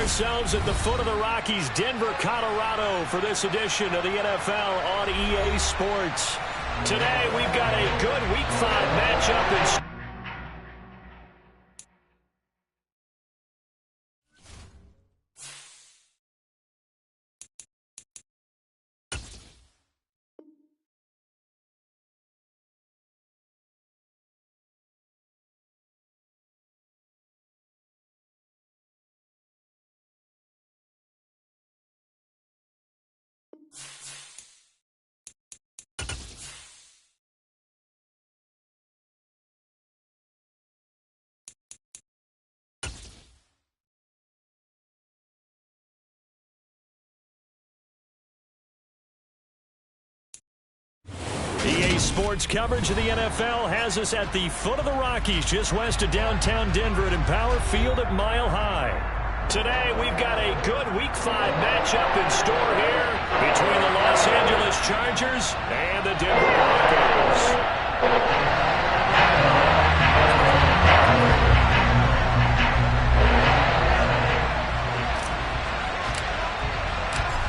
ourselves at the foot of the Rockies, Denver, Colorado, for this edition of the NFL on EA Sports. Today, we've got a good Week 5 matchup in EA Sports coverage of the NFL has us at the foot of the Rockies, just west of downtown Denver at Empower Field at Mile High. Today, we've got a good Week 5 matchup in store here between the Los Angeles Chargers and the Denver Broncos.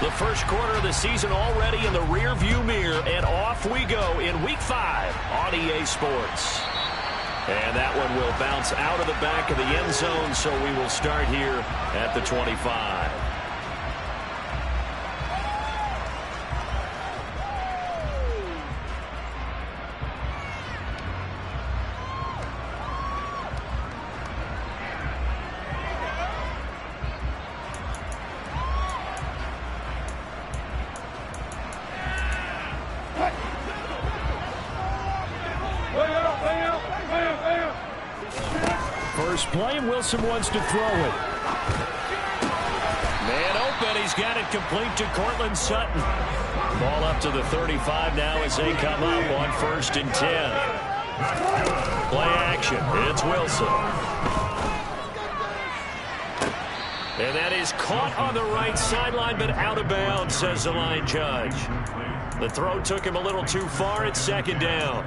The first quarter of the season already in the rear-view mirror, and off we go in Week 5 on EA Sports. And that one will bounce out of the back of the end zone, so we will start here at the 25. First play, Wilson wants to throw it. Man open, he's got it complete to Cortland Sutton. Ball up to the 35 now as they come up on 1st and 10. Play action, it's Wilson. And that is caught on the right sideline, but out of bounds, says the line judge. The throw took him a little too far. It's 2nd down.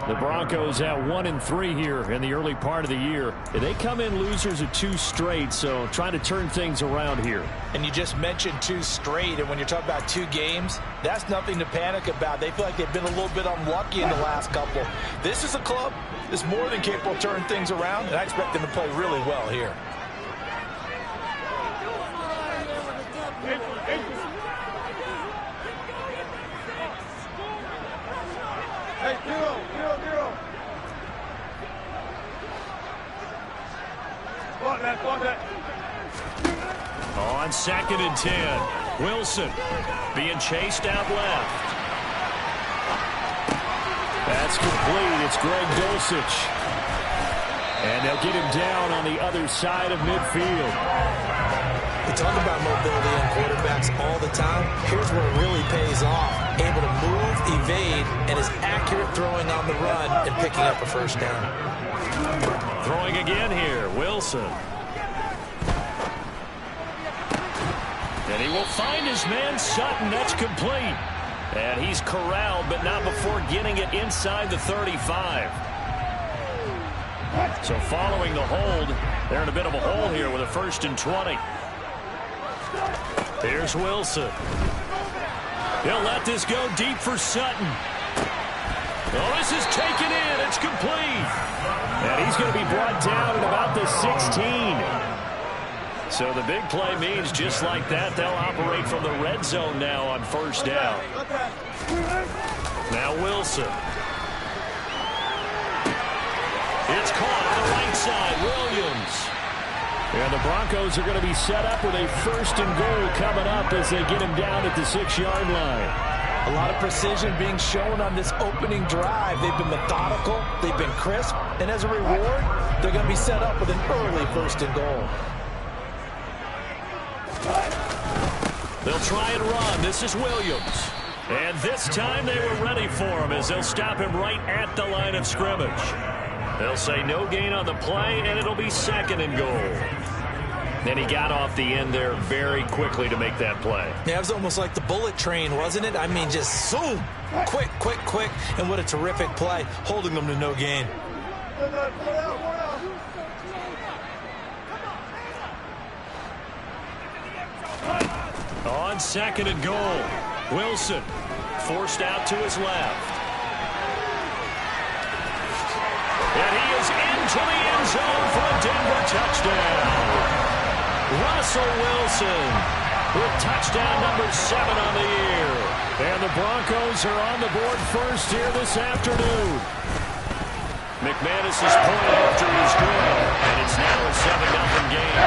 The Broncos at 1-3 here in the early part of the year. They come in losers of 2 straight, so trying to turn things around here. And you just mentioned 2 straight, and when you're talking about 2 games, that's nothing to panic about. They feel like they've been a little bit unlucky in the last couple. This is a club that's more than capable of turning things around, and I expect them to play really well here. On 2nd and 10, Wilson being chased out left. That's complete. It's Greg Dulcich. And they'll get him down on the other side of midfield. We talk about mobility on quarterbacks all the time. Here's where it really pays off. Able to move, evade, and is accurate throwing on the run and picking up a 1st down. Throwing again here, Wilson. And he will find his man Sutton. That's complete. And he's corralled, but not before getting it inside the 35. So following the hold, they're in a bit of a hole here with a 1st and 20. Here's Wilson. He'll let this go deep for Sutton. Oh, this is taken in. It's complete. And he's going to be brought down at about the 16. So the big play means just like that, they'll operate from the red zone now on 1st down. Now Wilson. It's caught on the right side, Williams. And the Broncos are going to be set up with a 1st and goal coming up as they get him down at the 6-yard line. A lot of precision being shown on this opening drive. They've been methodical, they've been crisp, and as a reward, they're going to be set up with an early 1st and goal. They'll try and run. This is Williams. And this time they were ready for him as they'll stop him right at the line of scrimmage. They'll say no gain on the play, and it'll be 2nd and goal. Then he got off the end there very quickly to make that play. Yeah, it was almost like the bullet train, wasn't it? I mean, just zoom. Quick, quick, quick. And what a terrific play, holding them to no gain. On second and goal, Wilson forced out to his left. And he is into the end zone for a Denver touchdown. Russell Wilson with touchdown number 7 on the year. And the Broncos are on the board first here this afternoon. McManus's point after is good, and it's now a 7-0 game.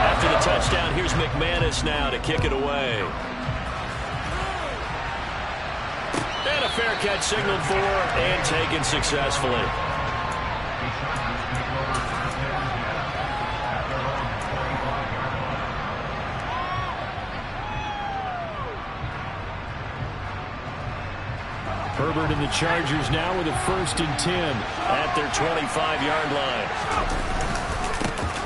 After the touchdown, here's McManus now to kick it away. And a fair catch signaled for and taken successfully. Herbert and the Chargers now with a 1st and 10 at their 25-yard line.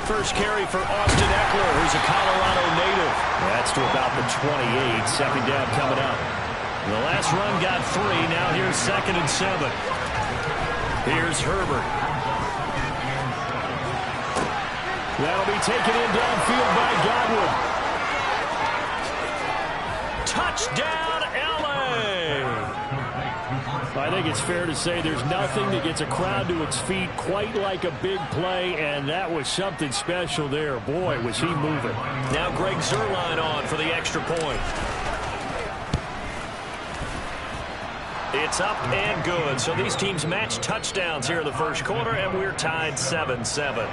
First carry for Austin Eckler, who's a Colorado native. That's to about the 28. Second down coming up. The last run got 3. Now here's 2nd and 7. Here's Herbert. That'll be taken in downfield by Godwin. Touchdown, L.A. I think it's fair to say there's nothing that gets a crowd to its feet quite like a big play, and that was something special there. Boy, was he moving. Now Greg Zuerlein on for the extra point. It's up and good. So these teams match touchdowns here in the first quarter, and we're tied 7-7.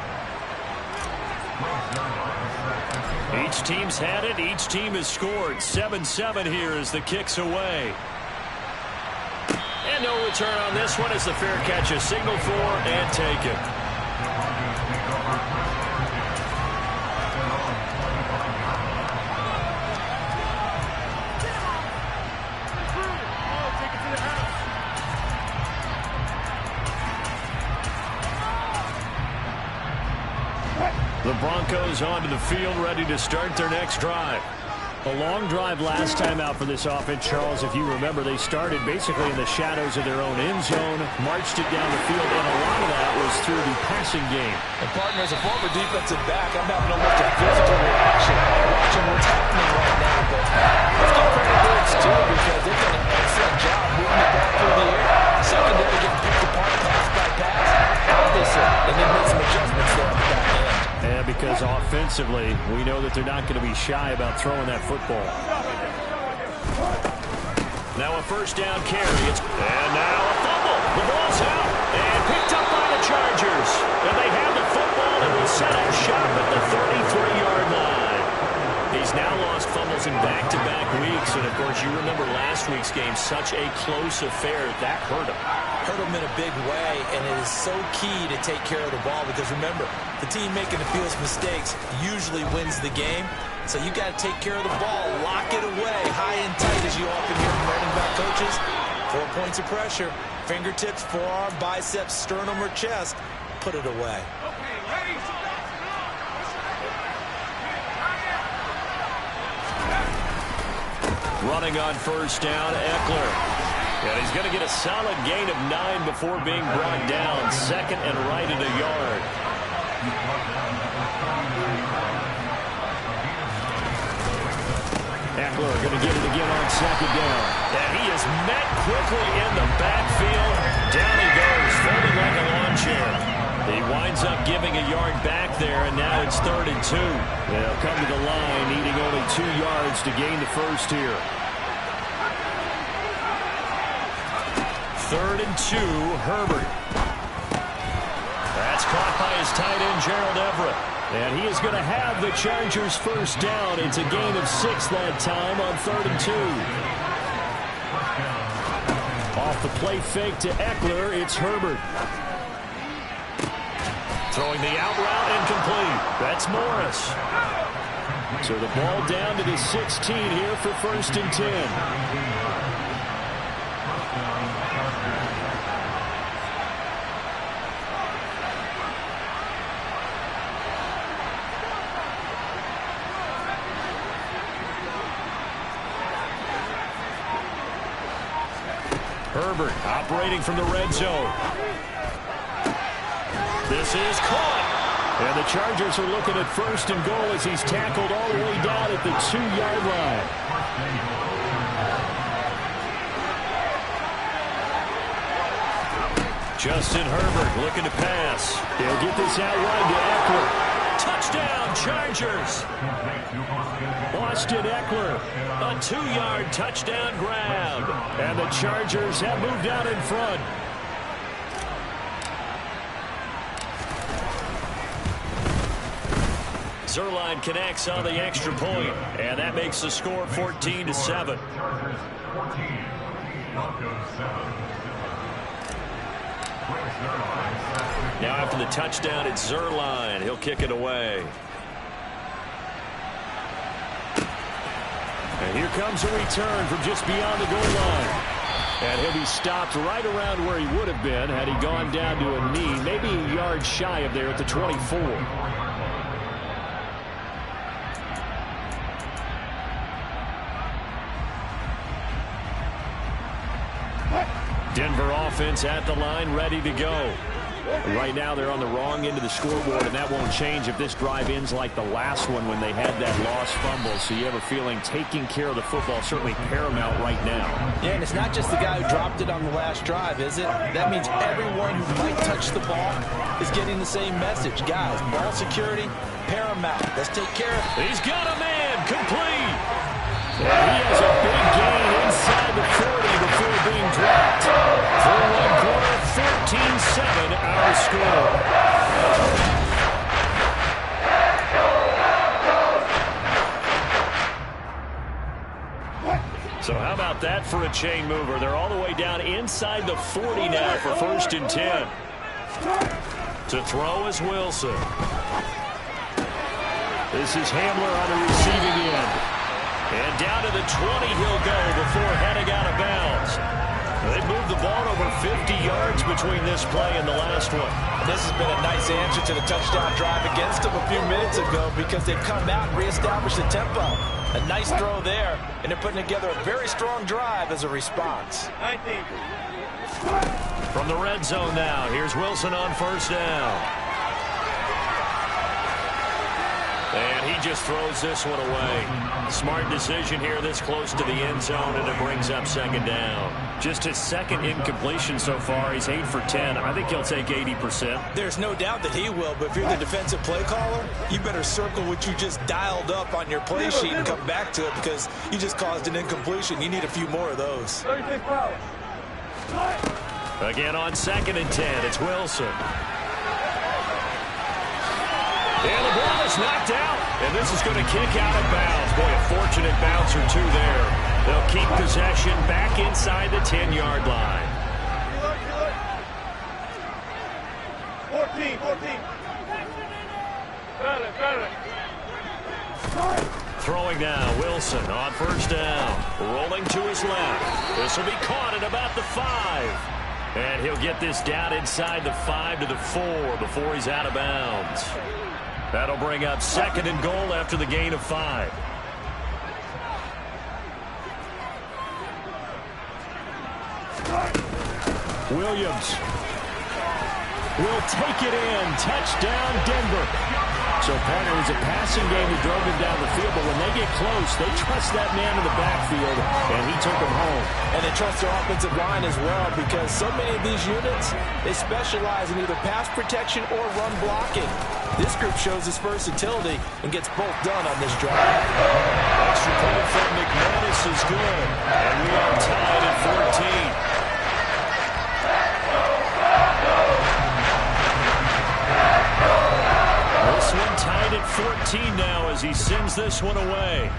Each team's had it. Each team has scored. 7-7 here as the kick's away. And no return on this one as the fair catch is signaled for and taken. The Broncos onto the field, ready to start their next drive. A long drive last time out for this offense, Charles. If you remember, they started basically in the shadows of their own end zone, marched it down the field, and a lot of that was through the passing game. And partner, as a former defensive back, I'm having almost a physical reaction watching what's happening right now. But let's give credit to Birds, too, because they've done an excellent job moving the ball through the air. Secondary getting picked apart pass by pass. Obviously, and then made some adjustments there at the back end. Yeah, because offensively, we know that they're not going to be shy about throwing that football. Now a first down carry. And now a fumble. The ball's out and picked up by the Chargers. And they have the football and will set up shop at the 33-yard line. He's now lost fumbles in back-to-back weeks. And, of course, you remember last week's game, such a close affair. That hurt him. Hurt him in a big way, and it is so key to take care of the ball because, remember, the team making the fewest mistakes usually wins the game. So you got to take care of the ball, lock it away, high and tight, as you often hear from running back coaches. 4 points of pressure, fingertips, forearm, biceps, sternum, or chest. Put it away. Running on first down, Eckler. And he's going to get a solid gain of 9 before being brought down. Second and right at a yard. Eckler going to get it again on second down. And he is met quickly in the backfield. Down he goes, folded like a lawn chair. He winds up giving a yard back there, and now it's 3rd and 2. They'll come to the line, needing only 2 yards to gain the first here. 3rd and 2, Herbert. That's caught by his tight end, Gerald Everett. And he is going to have the Chargers first down. It's a gain of 6 that time on 3rd and 2. Off the play fake to Eckler, it's Herbert. Throwing the out route incomplete. That's Morris. So the ball down to the 16 here for 1st and 10. Herbert operating from the red zone. This is caught. And the Chargers are looking at 1st and goal as he's tackled all the way down at the 2-yard line. Justin Herbert looking to pass. He'll get this out wide to Eckler. Touchdown, Chargers. Austin Eckler, a 2-yard touchdown grab. And the Chargers have moved out in front. Zerline connects on the extra point, and that makes the score 14-7. Now after the touchdown, it's Zerline. He'll kick it away. And here comes a return from just beyond the goal line. And he'll be stopped right around where he would have been had he gone down to a knee, maybe a yard shy of there at the 24. Denver offense at the line, ready to go. Right now they're on the wrong end of the scoreboard, and that won't change if this drive ends like the last one when they had that lost fumble. So you have a feeling taking care of the football certainly paramount right now. Yeah, and it's not just the guy who dropped it on the last drive, is it? That means everyone who might touch the ball is getting the same message. Guys, ball security, paramount. Let's take care of it. He's got a man, complete. And he has a big gain inside the 40 before being dropped. For one quarter, 14-7 our score. So how about that for a chain mover? They're all the way down inside the 40 now for 1st and 10. To throw is Wilson. This is Hamler on the receiving end. And down to the 20 he'll go before heading out of bounds. They moved the ball over 50 yards between this play and the last one. This has been a nice answer to the touchdown drive against them a few minutes ago because they've come out and reestablished the tempo. A nice throw there, and they're putting together a very strong drive as a response. From the red zone now, here's Wilson on 1st down. And he just throws this one away. Smart decision here this close to the end zone, and it brings up 2nd down. Just his 2nd incompletion so far. He's 8 for 10. I think he'll take 80%. There's no doubt that he will, but if you're the defensive play caller, you better circle what you just dialed up on your play sheet and come back to it because you just caused an incompletion. You need a few more of those. Again on 2nd and 10, it's Wilson. And the ball is knocked out, and this is going to kick out of bounds. Boy, a fortunate bounce or two there. They'll keep possession back inside the 10-yard line. 14. Throwing now, Wilson on 1st down. Rolling to his left. This will be caught at about the 5. And he'll get this down inside the 5 to the 4 before he's out of bounds. That'll bring up 2nd and goal after the gain of 5. Williams will take it in. Touchdown, Denver. So, partner, it was a passing game that drove him down the field, but when they get close, they trust that man in the backfield, and he took him home. And they trust their offensive line as well because so many of these units, they specialize in either pass protection or run blocking. This group shows its versatility and gets both done on this drive. Extra point from McManus is good, and we are tied at 14. This one tied at 14 now as he sends this one away.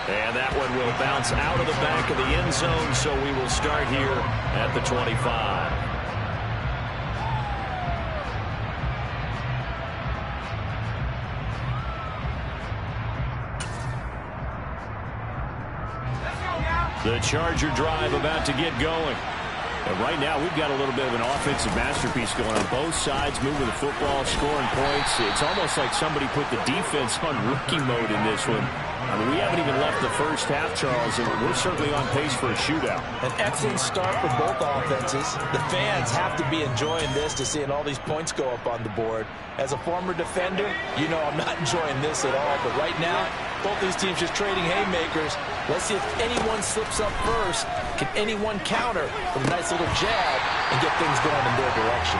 And that one will bounce out of the back of the end zone, so we will start here at the 25. The Charger drive about to get going. And right now, we've got a little bit of an offensive masterpiece going on. Both sides moving the football, scoring points. It's almost like somebody put the defense on rookie mode in this one. I mean, we haven't even left the first half, Charles, and we're certainly on pace for a shootout. An excellent start for both offenses. The fans have to be enjoying this to seeing all these points go up on the board. As a former defender, you know I'm not enjoying this at all. But right now, both these teams just trading haymakers. Let's see if anyone slips up first. Can anyone counter with a nice little jab and get things going in their direction?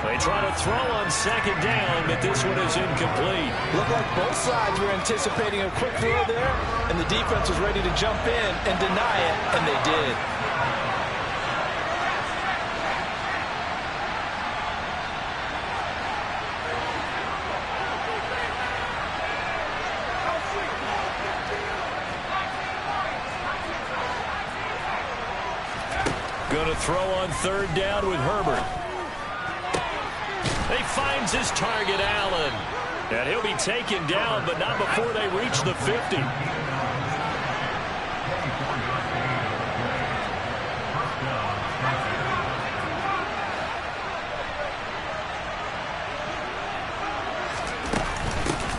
They try to throw on second down, but this one is incomplete. Looked like both sides were anticipating a quick throw there, and the defense was ready to jump in and deny it, and they did. Going to throw on third down with Herbert. He finds his target, Allen. And he'll be taken down, but not before they reach the 50.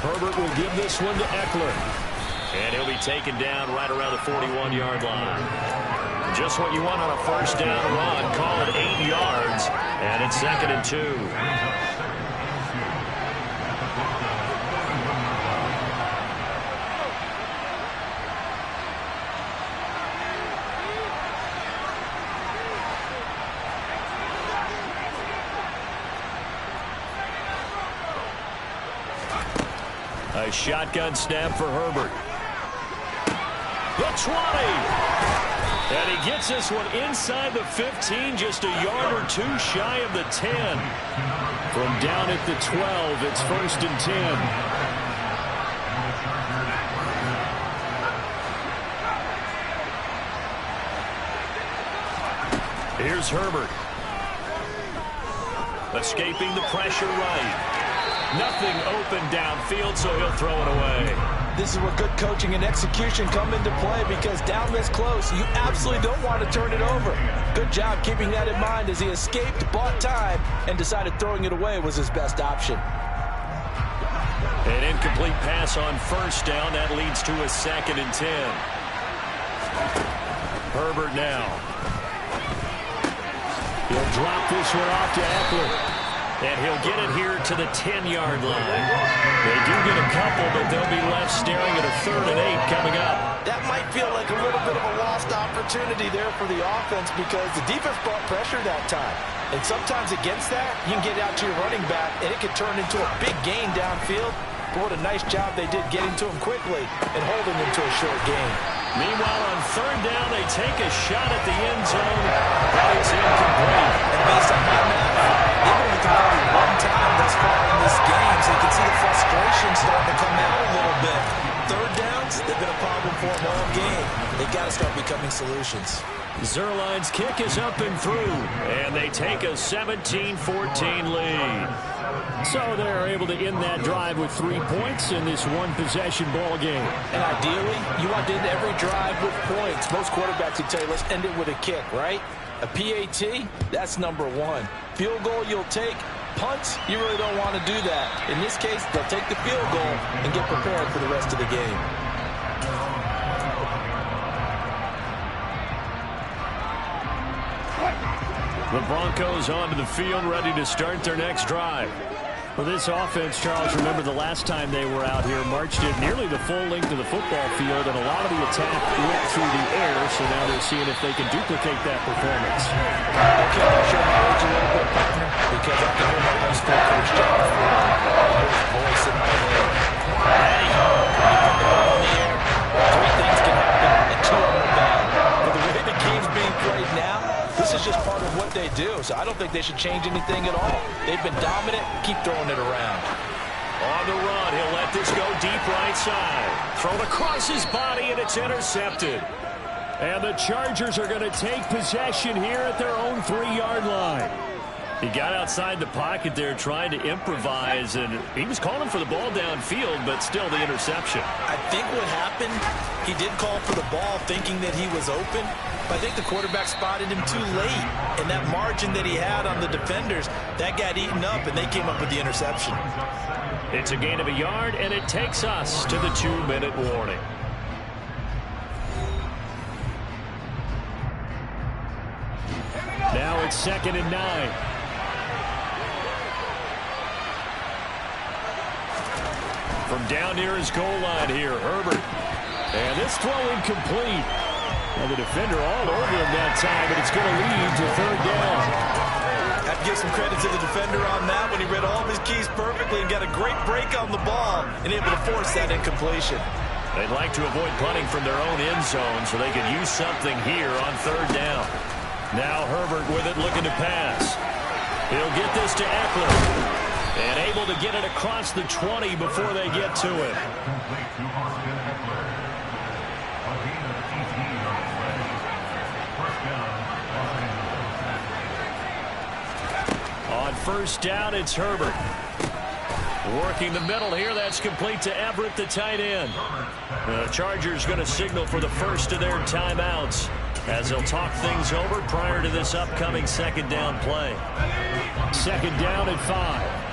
Herbert will give this one to Eckler. And he'll be taken down right around the 41-yard line. Just what you want on a first down run. Call it 8 yards. And it's 2nd and 2. A shotgun snap for Herbert. The 20. And he gets this one inside the 15, just a yard or two shy of the 10. From down at the 12, it's 1st and 10. Here's Herbert. Escaping the pressure right. Nothing open downfield, so he'll throw it away. This is where good coaching and execution come into play, because down this close, you absolutely don't want to turn it over. Good job keeping that in mind as he escaped, bought time, and decided throwing it away was his best option. An incomplete pass on first down. That leads to a 2nd and 10. Herbert now. He'll drop this one off to Eckler. And he'll get it here to the 10-yard line. They do get a couple, but they'll be left staring at a 3rd and 8 coming up. That might feel like a little bit of a lost opportunity there for the offense, because the defense brought pressure that time. And sometimes against that, you can get out to your running back, and it can turn into a big gain downfield. But what a nice job they did getting to him quickly and holding him to a short gain. Meanwhile, on 3rd down, they take a shot at the end zone, but it's incomplete. And based on my math, they've only converted one time thus far in this game, so you can see the frustration starting to come out a little bit. 3rd downs, they've been a problem for them all game. They've got to start becoming solutions. Zerline's kick is up and through, and they take a 17-14 lead. So they're able to end that drive with 3 points in this one-possession ball game. And ideally, you want to end every drive with points. Most quarterbacks would tell you, let's end it with a kick, right? A PAT, that's number 1. Field goal you'll take. Punts, you really don't want to do that. In this case, they'll take the field goal and get prepared for the rest of the game. The Broncos onto the field, ready to start their next drive. For this offense, Charles, remember the last time they were out here, marched it nearly the full length of the football field, and a lot of the attack went through the air, so now they're seeing if they can duplicate that performance. Okay, I'll show my age a little bit, partner, because I can hear my high school coach John voice in my head. Hey, put the ball in the air. 3 things can happen, and 2 of them are bad. But the way the game's being played now, this is just part of what they do, so I don't think they should change anything at all. They've been dominant. Keep throwing it around. On the run, he'll let this go deep right side. Thrown across his body, and it's intercepted. And the Chargers are going to take possession here at their own 3-yard line. He got outside the pocket there trying to improvise, and he was calling for the ball downfield, but still the interception. I think what happened, he did call for the ball thinking that he was open, but I think the quarterback spotted him too late. And that margin that he had on the defenders, that got eaten up, and they came up with the interception. It's a gain of a yard, and it takes us to the 2-minute warning. Now it's 2nd and 9. From down near his goal line here, Herbert. And this throw incomplete. And the defender all over him that time, but it's going to lead to 3rd down. I have to give some credit to the defender on that when he read all of his keys perfectly and got a great break on the ball and able to force that incompletion. They'd like to avoid punting from their own end zone so they could use something here on 3rd down. Now Herbert with it, looking to pass. He'll get this to Eckler. And able to get it across the 20 before they get to it. On 1st down, it's Herbert. Working the middle here. That's complete to Everett, the tight end. The Chargers going to signal for the first of their timeouts as they'll talk things over prior to this upcoming 2nd down play. 2nd down at 5.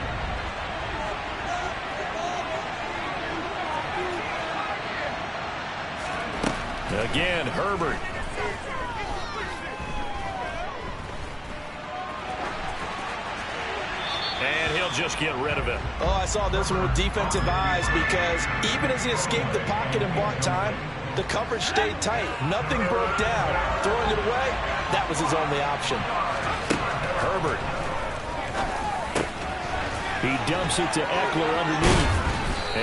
Again, Herbert. And he'll just get rid of it. Oh, I saw this one with defensive eyes because even as he escaped the pocket and bought time, the coverage stayed tight. Nothing broke down. Throwing it away, that was his only option. Herbert. He dumps it to Eckler underneath.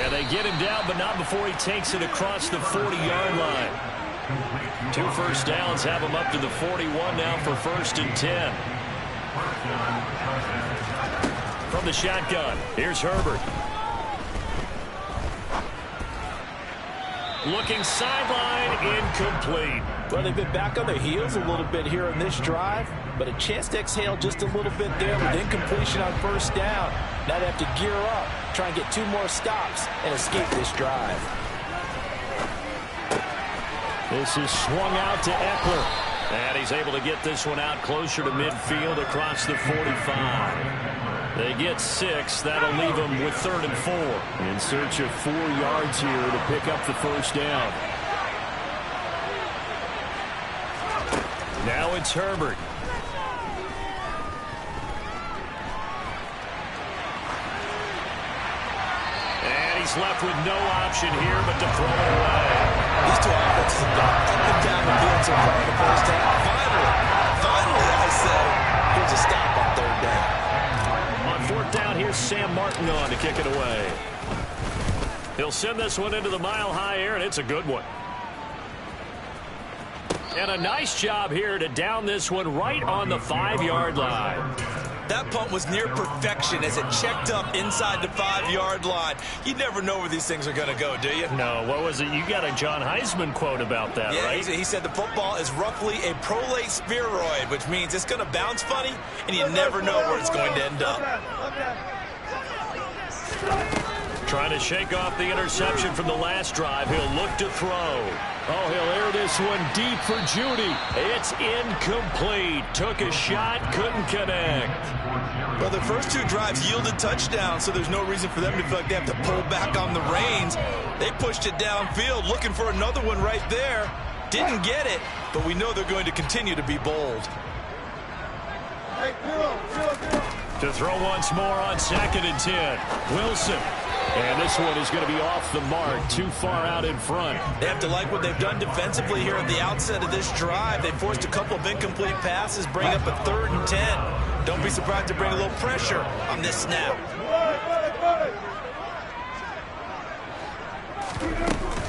And they get him down, but not before he takes it across the 40-yard line. 2 first downs have him up to the 41 now for 1st and 10. From the shotgun, here's Herbert. Looking sideline, incomplete. Well, they've been back on their heels a little bit here in this drive, but a chance to exhale just a little bit there with incompletion on 1st down. Now they have to gear up, try and get 2 more stops and escape this drive. This is swung out to Eckler. And he's able to get this one out closer to midfield across the 45. They get 6. That'll leave them with 3rd and 4. In search of 4 yards here to pick up the 1st down. Now it's Herbert. And he's left with no option here but to throw it away. These two offenses have gone up and down the field so far in the 1st half. Finally, I say, here's a stop on 3rd down. On 4th down, here's Sam Martin on to kick it away. He'll send this one into the mile-high air, and it's a good one. And a nice job here to down this one right on the 5-yard line. That punt was near perfection as it checked up inside the 5-yard line. You never know where these things are going to go, do you? No, what was it? You got a John Heisman quote about that, yeah, right? He said the football is roughly a prolate spheroid, which means it's going to bounce funny, and you never know where it's going to end up. Trying to shake off the interception from the last drive. He'll look to throw. Oh, he'll air this one deep for Judy. It's incomplete. Took a shot, couldn't connect. Well, the first 2 drives yielded touchdowns, so there's no reason for them to feel like they have to pull back on the reins. They pushed it downfield, looking for another one right there. Didn't get it, but we know they're going to continue to be bold. To throw once more on 2nd and 10. Wilson. And this one is going to be off the mark, too far out in front. They have to like what they've done defensively here at the outset of this drive. They forced a couple of incomplete passes, bring up a 3rd and 10. Don't be surprised to bring a little pressure on this snap.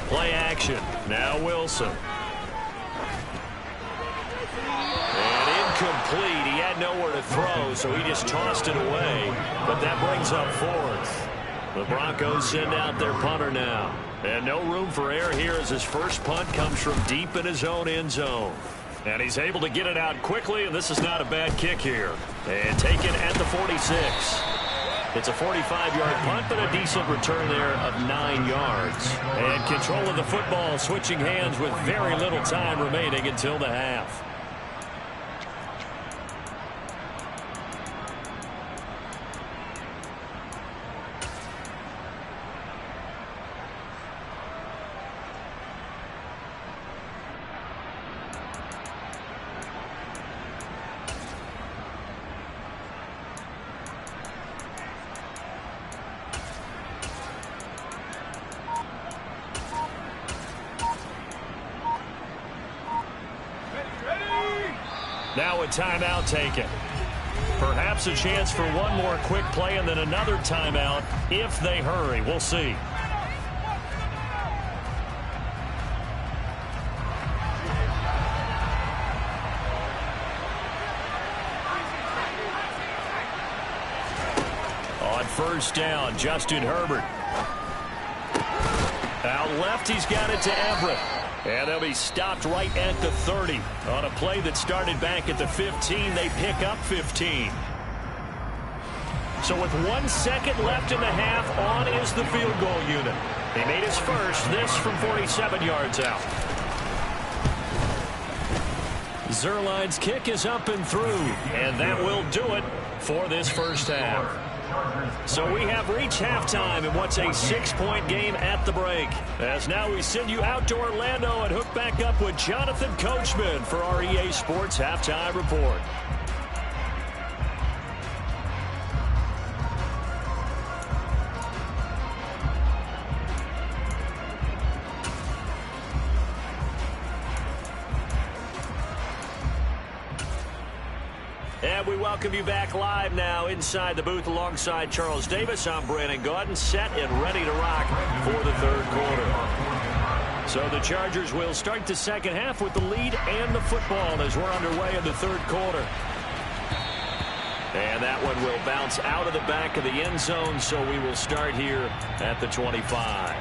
Play action. Now Wilson. And incomplete. He had nowhere to throw, so he just tossed it away. But that brings up 4th. The Broncos send out their punter now. And no room for error here as his first punt comes from deep in his own end zone. And he's able to get it out quickly, and this is not a bad kick here. And taken at the 46. It's a 45-yard punt, but a decent return there of 9 yards. And control of the football, switching hands with very little time remaining until the half. Now a timeout taken. Perhaps a chance for one more quick play and then another timeout if they hurry. We'll see. On first down, Justin Herbert. Out left, he's got it to Everett. And they'll be stopped right at the 30. On a play that started back at the 15, they pick up 15. So with 1 second left in the half, on is the field goal unit. He made his first, this from 47 yards out. Zerline's kick is up and through, and that will do it for this first half. So we have reached halftime in what's a 6-point game at the break. As now we send you out to Orlando and hook back up with Jonathan Coachman for our EA Sports Halftime Report. And we welcome you back live now inside the booth alongside Charles Davis. I'm Brandon Gaudin, set and ready to rock for the third quarter. So the Chargers will start the second half with the lead and the football as we're underway in the third quarter. And that one will bounce out of the back of the end zone, so we will start here at the 25.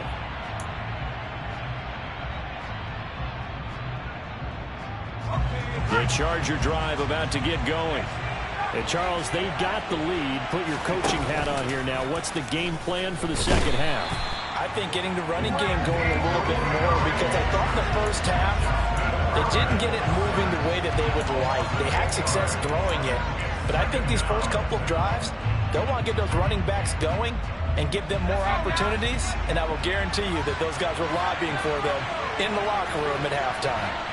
The Charger drive about to get going. And Charles, they've got the lead. Put your coaching hat on here now. What's the game plan for the second half? I think getting the running game going a little bit more, because I thought in the first half they didn't get it moving the way that they would like. They had success throwing it. But I think these first couple of drives, they'll want to get those running backs going and give them more opportunities. And I will guarantee you that those guys were lobbying for them in the locker room at halftime.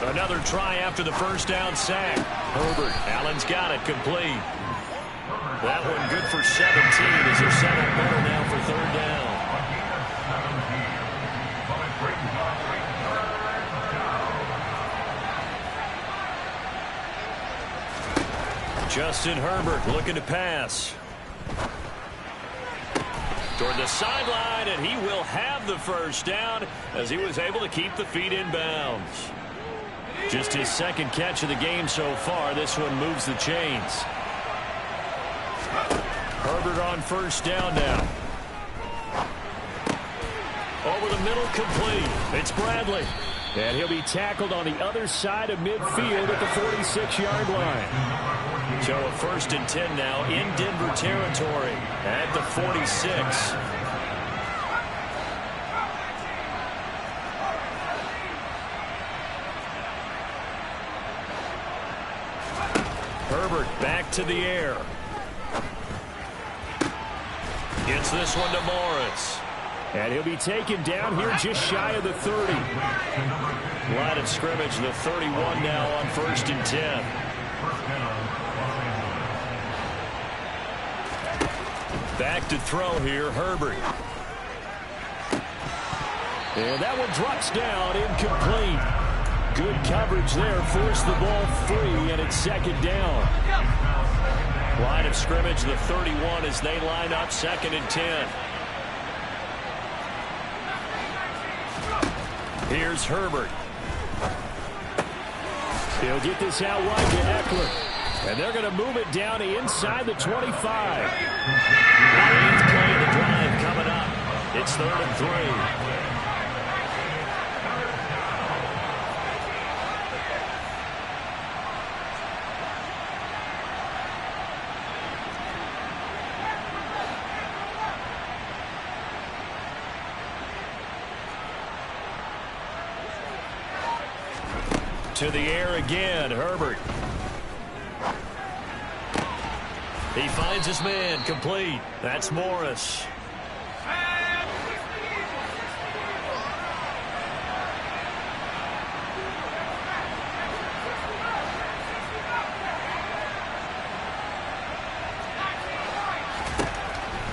Another try after the first down sack. Herbert, Allen's got it, complete. That one good for 17 as they're set up better now for third down. Justin Herbert looking to pass. Toward the sideline, and he will have the first down as he was able to keep the feet in bounds. Just his second catch of the game so far. This one moves the chains. Herbert on first down now. Over the middle, complete. It's Bradley. And he'll be tackled on the other side of midfield at the 46-yard line. So a 1st and 10 now in Denver territory at the 46. Herbert back to the air. Gets this one to Morris. And he'll be taken down here just shy of the 30. Line of scrimmage, the 31 now on 1st and 10. Back to throw here, Herbert. And that one drops down, incomplete. Good coverage there, forced the ball free, and it's second down. Line of scrimmage, the 31 as they line up 2nd and 10. Here's Herbert. He'll get this out wide to Eckler. And they're going to move it down inside the 25. The 8th play of the drive coming up. It's 3rd and 3. To the air again, Herbert. He finds his man, complete. That's Morris.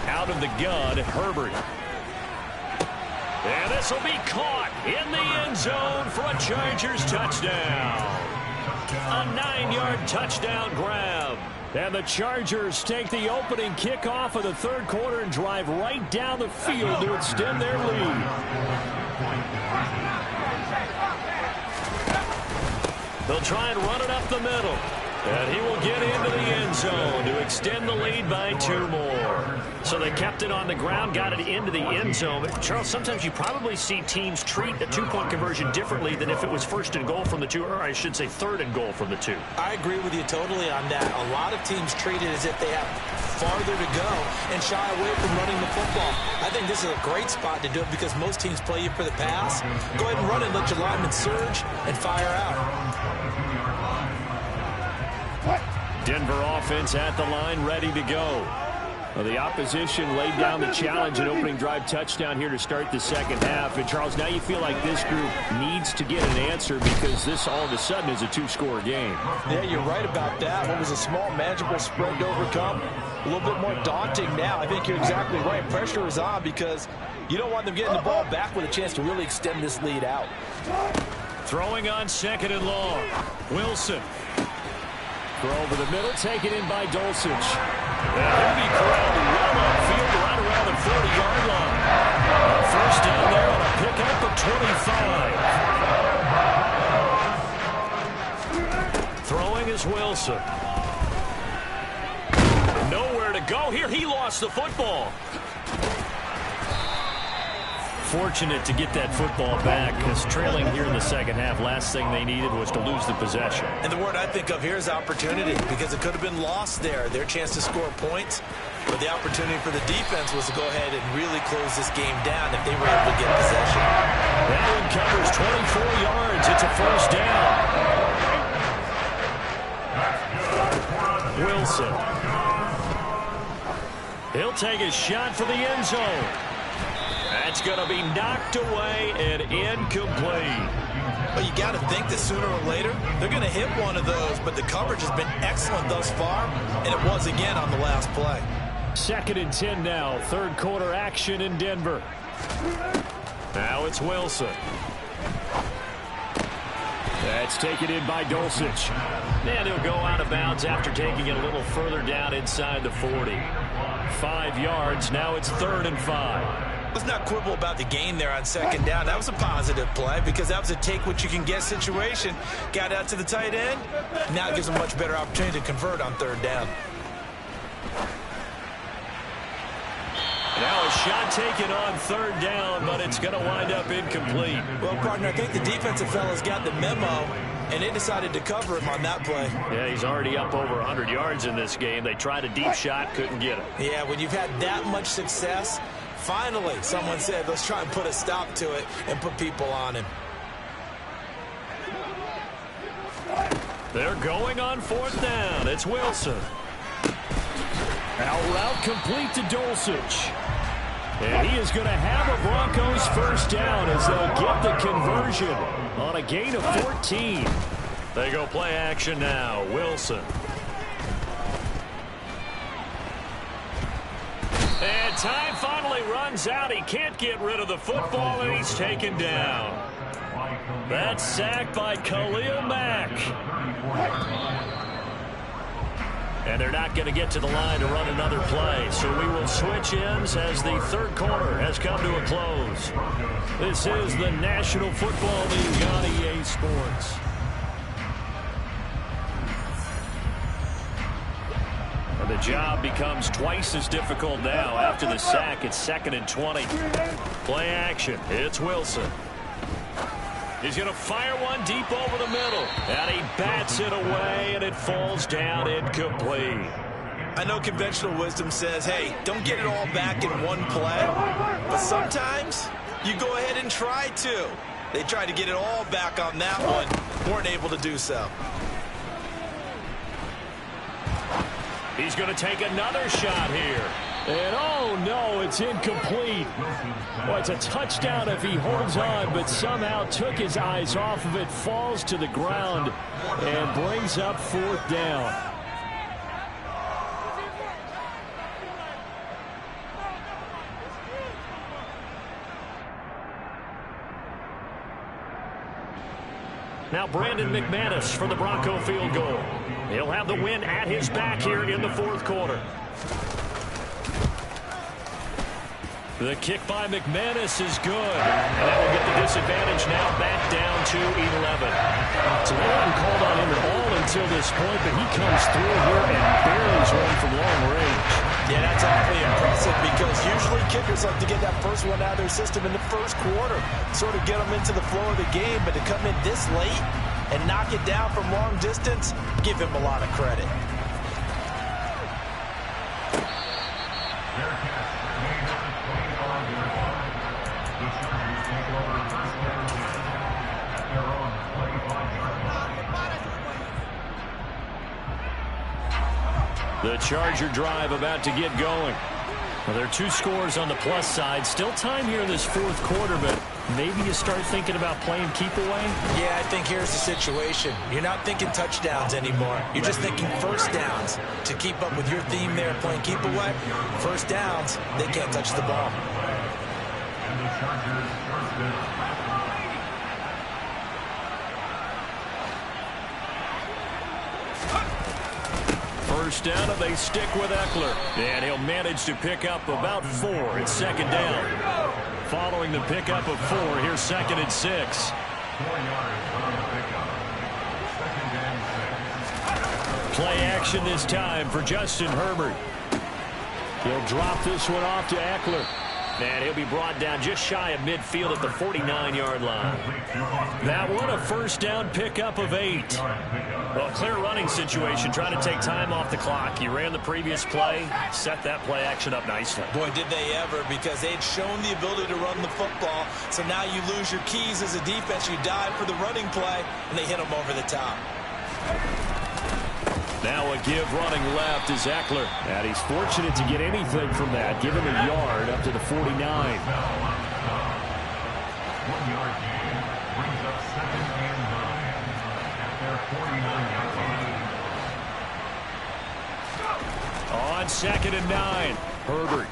Out of the gun, Herbert. And this will be caught in the end zone for a Chargers touchdown. A 9-yard touchdown grab. And the Chargers take the opening kickoff of the third quarter and drive right down the field to extend their lead. They'll try and run it up the middle. And he will get into the end zone to extend the lead by 2 more. So they kept it on the ground, got it into the end zone. But Charles, sometimes you probably see teams treat a 2-point conversion differently than if it was first and goal from the 2, or I should say third and goal from the 2. I agree with you totally on that. A lot of teams treat it as if they have farther to go and shy away from running the football. I think this is a great spot to do it because most teams play you for the pass. Go ahead and run it, let your linemen surge, and fire out. Denver offense at the line, ready to go. Well, the opposition laid down the challenge, an opening drive touchdown here to start the second half. And, Charles, now you feel like this group needs to get an answer because this all of a sudden is a 2-score game. Yeah, you're right about that. What was a small, manageable spread to overcome, a little bit more daunting now. I think you're exactly right. Pressure is on because you don't want them getting the ball back with a chance to really extend this lead out. Throwing on 2nd and long. Wilson. Throw over the middle, taken in by Dulcich. And he'll be corralled well upfield right around the 40-yard line. First down there on a pickup of 25. Throwing is Wilson. Nowhere to go here. He lost the football. Fortunate to get that football back because trailing here in the second half, last thing they needed was to lose the possession. And the word I think of here is opportunity because it could have been lost there. Their chance to score points, but the opportunity for the defense was to go ahead and really close this game down if they were able to get possession. That one covers 24 yards. It's a first down. Wilson. He'll take a shot for the end zone. That's going to be knocked away and incomplete. Well, you got to think that sooner or later they're going to hit one of those, but the coverage has been excellent thus far, and it was again on the last play. 2nd and 10 now. Third quarter action in Denver. Now it's Wilson. That's taken in by Dulcich. And he'll go out of bounds after taking it a little further down inside the 40. 5 yards. Now it's 3rd and 5. Let's not quibble about the gain there on 2nd down. That was a positive play because that was a take-what-you-can-get situation. Got out to the tight end. Now it gives them a much better opportunity to convert on 3rd down. Now a shot taken on 3rd down, but it's going to wind up incomplete. Well, partner, I think the defensive fellas got the memo, and they decided to cover him on that play. Yeah, he's already up over 100 yards in this game. They tried a deep shot, couldn't get it. Yeah, when you've had that much success, finally someone said, let's try and put a stop to it and put people on him. They're going on 4th down. It's Wilson. Out route complete to Dulcich. And he is going to have a Broncos first down as they'll get the conversion on a gain of 14. They go play action now. Wilson. And time finally runs out. He can't get rid of the football, and he's taken down. That's sacked by Khalil Mack. And they're not going to get to the line to run another play. So we will switch ends as the third quarter has come to a close. This is the National Football League on EA Sports. And the job becomes twice as difficult now. After the sack, it's 2nd and 20. Play action. It's Wilson. He's going to fire one deep over the middle. And he bats it away, and it falls down incomplete. I know conventional wisdom says, hey, don't get it all back in one play. But sometimes you go ahead and try to. They tried to get it all back on that one. Weren't able to do so. He's going to take another shot here. And oh no, it's incomplete. Well, it's a touchdown if he holds on, but somehow took his eyes off of it, falls to the ground, and brings up 4th down. Now Brandon McManus for the Bronco field goal. He'll have the win at his back here in the 4th quarter. The kick by McManus is good. And that will get the disadvantage now back down to 11. So they haven't called on him at all until this point, but he comes through here and buries one from long range. Yeah, that's awfully impressive because usually kickers like to get that first one out of their system in the 1st quarter, sort of get them into the flow of the game, but to come in this late and knock it down from long distance, give him a lot of credit. The Charger drive about to get going. Well, there are 2 scores on the plus side. Still time here in this 4th quarter, but maybe you start thinking about playing keep away? Yeah, I think here's the situation. You're not thinking touchdowns anymore. You're just thinking first downs. To keep up with your theme there, playing keep away, first downs, they can't touch the ball. And the Chargers first. First down, and they stick with Eckler. And he'll manage to pick up about 4. It's 2nd down. Following the pickup of 4, here's 2nd and 6. 4 yards on the pickup. 2nd and 6. Play action this time for Justin Herbert. He'll drop this one off to Eckler. And he'll be brought down just shy of midfield at the 49-yard line. That one, a first down pickup of 8. Well, clear running situation, trying to take time off the clock. You ran the previous play, set that play action up nicely. Boy, did they ever, because they'd shown the ability to run the football. So now you lose your keys as a defense. You dive for the running play, and they hit them over the top. Now a give running left is Eckler. And he's fortunate to get anything from that. Give him a yard up to the 49. 1 yard gain brings up 2nd and 9 at their 49-yard line. On 2nd and 9, Herbert.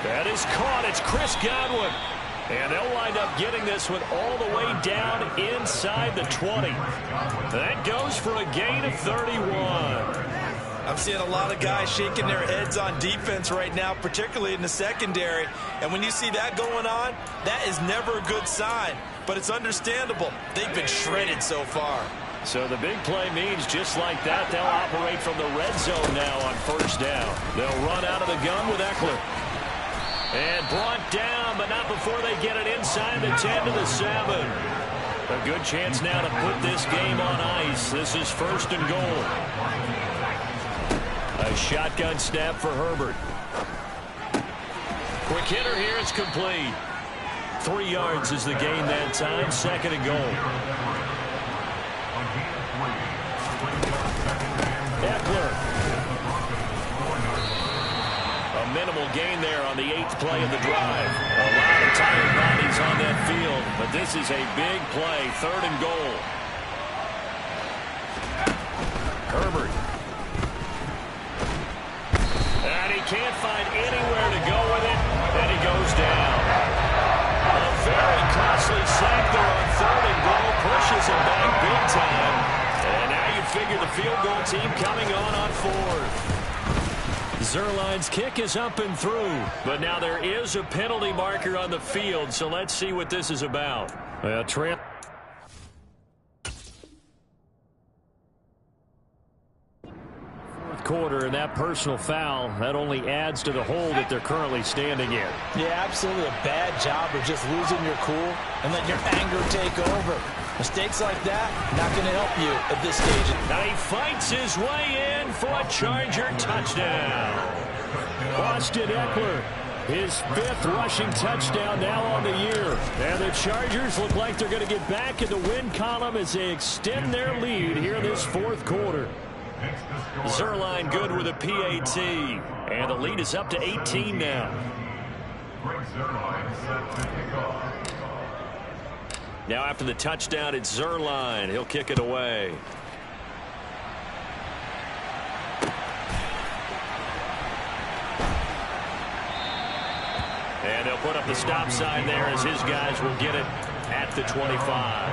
That is caught. It's Chris Godwin. And they'll wind up getting this one all the way down inside the 20. That goes for a gain of 31. I'm seeing a lot of guys shaking their heads on defense right now, particularly in the secondary. And when you see that going on, that is never a good sign. But it's understandable. They've been shredded so far. So the big play means just like that, they'll operate from the red zone now on first down. They'll run out of the gun with Eckler. And brought down, but not before they get it inside the 10 to the 7. A good chance now to put this game on ice. This is 1st and goal. A shotgun snap for Herbert. Quick hitter here, it's complete. 3 yards is the gain that time, 2nd and goal. Eckler. A minimal gain there on the 8th play of the drive. A lot of tired bodies on that field, but this is a big play, 3rd and goal. Herbert. And he can't find anywhere to go with it, and he goes down. A very costly sack there on 3rd and goal, pushes him back big time. And now you figure the field goal team coming on 4th. Zerline's kick is up and through, but now there is a penalty marker on the field, so let's see what this is about. Fourth quarter, and that personal foul, that only adds to the hole that they're currently standing in. Yeah, absolutely a bad job of just losing your cool and letting your anger take over. Mistakes like that, not going to help you at this stage. Now he fights his way in for a Charger touchdown. Austin Eckler His 5th rushing touchdown now on the year. And the Chargers look like they're going to get back in the win column as they extend their lead here this 4th quarter. Zerline good with a PAT. And the lead is up to 18 now. Now after the touchdown, it's Zerline. He'll kick it away. And they'll put up the stop sign there as his guys will get it at the 25.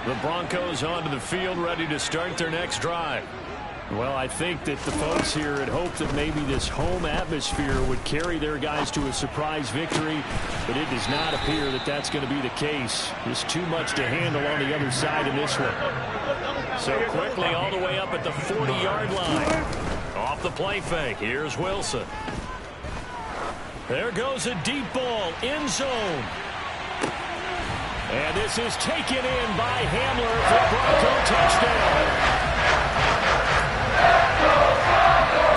The Broncos onto the field ready to start their next drive. Well, I think that the folks here had hoped that maybe this home atmosphere would carry their guys to a surprise victory, but it does not appear that that's going to be the case. There's too much to handle on the other side in this one. So quickly all the way up at the 40-yard line. Off the play fake, here's Wilson. There goes a deep ball, end zone. And this is taken in by Hamler for a Bronco touchdown.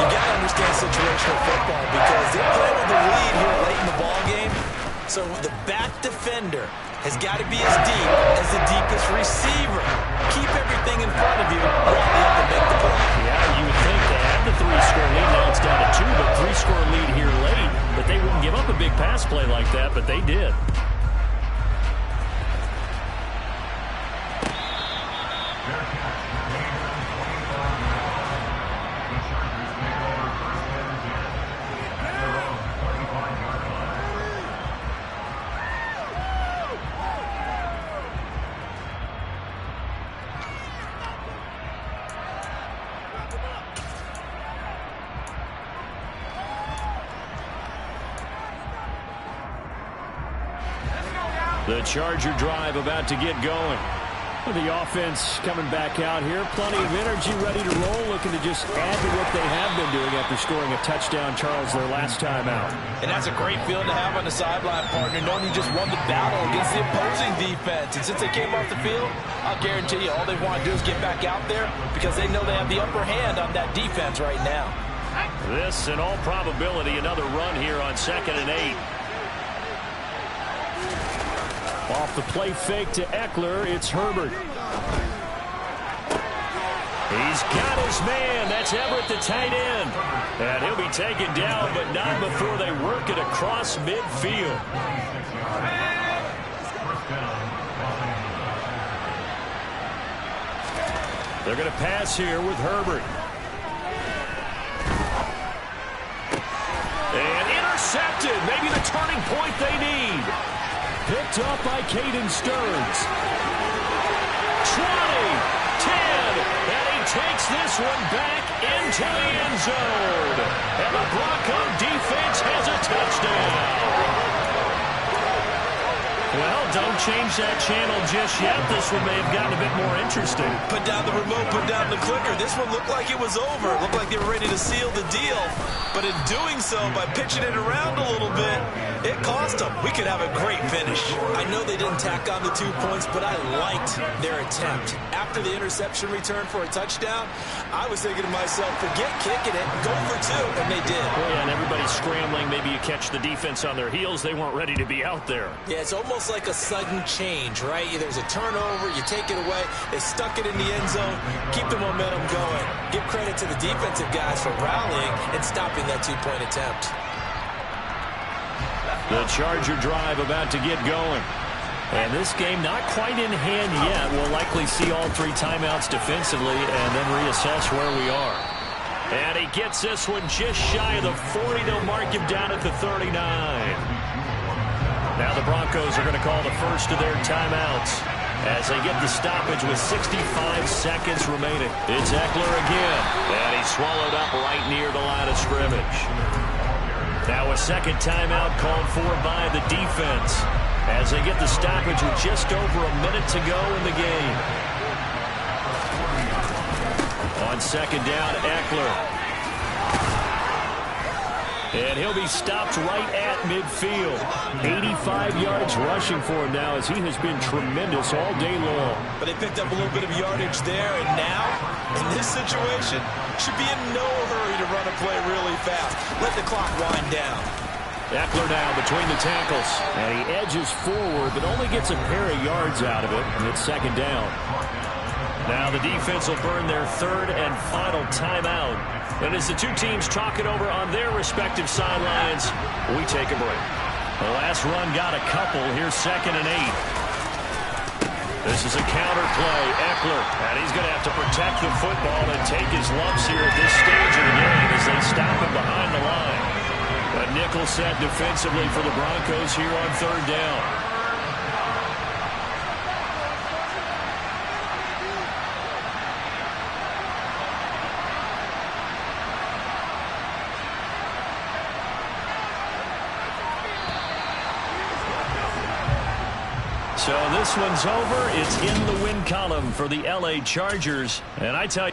You got to understand situational football because they planted the lead here late in the ball game. So the back defender has got to be as deep as the deepest receiver. Keep everything in front of you, rally up and make the play. Yeah, you would think they had the 3-score lead. Now it's down to 2, but 3-score lead here late. But they wouldn't give up a big pass play like that, but they did. The Charger drive about to get going. The offense coming back out here. Plenty of energy, ready to roll, looking to just add to what they have been doing after scoring a touchdown, Charles, their last time out. And that's a great feeling to have on the sideline, partner, knowing you just won the battle against the opposing defense. And since they came off the field, I'll guarantee you all they want to do is get back out there because they know they have the upper hand on that defense right now. This, in all probability, another run here on 2nd and 8. Off the play fake to Eckler, it's Herbert. He's got his man. That's Everett, the tight end. And he'll be taken down, but not before they work it across midfield. They're going to pass here with Herbert. And intercepted. Maybe the turning point they need. Picked up by Caden Stearns. 20, 10, and he takes this one back into the end zone. And the Bronco defense has a touchdown. Well, don't change that channel just yet. This one may have gotten a bit more interesting. Put down the remote, put down the clicker. This one looked like it was over. It looked like they were ready to seal the deal. But in doing so, by pitching it around a little bit, it cost them. We could have a great finish. I know they didn't tack on the 2 points, but I liked their attempt. After the interception return for a touchdown, I was thinking to myself, forget kicking it, go for 2, and they did. Well, yeah, and everybody's scrambling. Maybe you catch the defense on their heels. They weren't ready to be out there. Yeah, it's almost like a sudden change, right? There's a turnover, you take it away, they stuck it in the end zone, keep the momentum going. Give credit to the defensive guys for rallying and stopping that 2-point attempt. The Charger drive about to get going. And this game not quite in hand yet. We'll likely see all 3 timeouts defensively and then reassess where we are. And he gets this one just shy of the 40. They'll mark him down at the 39. Now the Broncos are going to call the first of their timeouts as they get the stoppage with 65 seconds remaining. It's Eckler again, and he's swallowed up right near the line of scrimmage. Now a second timeout called for by the defense as they get the stoppage with just over a minute to go in the game. On second down, Eckler. And he'll be stopped right at midfield. 85 yards rushing for him now as he has been tremendous all day long. But they picked up a little bit of yardage there, and now, in this situation, should be in no hurry to to run a play really fast. Let the clock wind down. Eckler now between the tackles. And he edges forward, but only gets a pair of yards out of it. And it's second down. Now the defense will burn their third and final timeout. And as the two teams talk it over on their respective sidelines, we take a break. The last run got a couple. Here's 2nd and 8. This is a counter play. Eckler, and he's going to have to protect the football and take his lumps here at this stage of the game as they stop him behind the line. A nickel set defensively for the Broncos here on 3rd down. So this one's over. It's in the win column for the LA Chargers. And I tell you,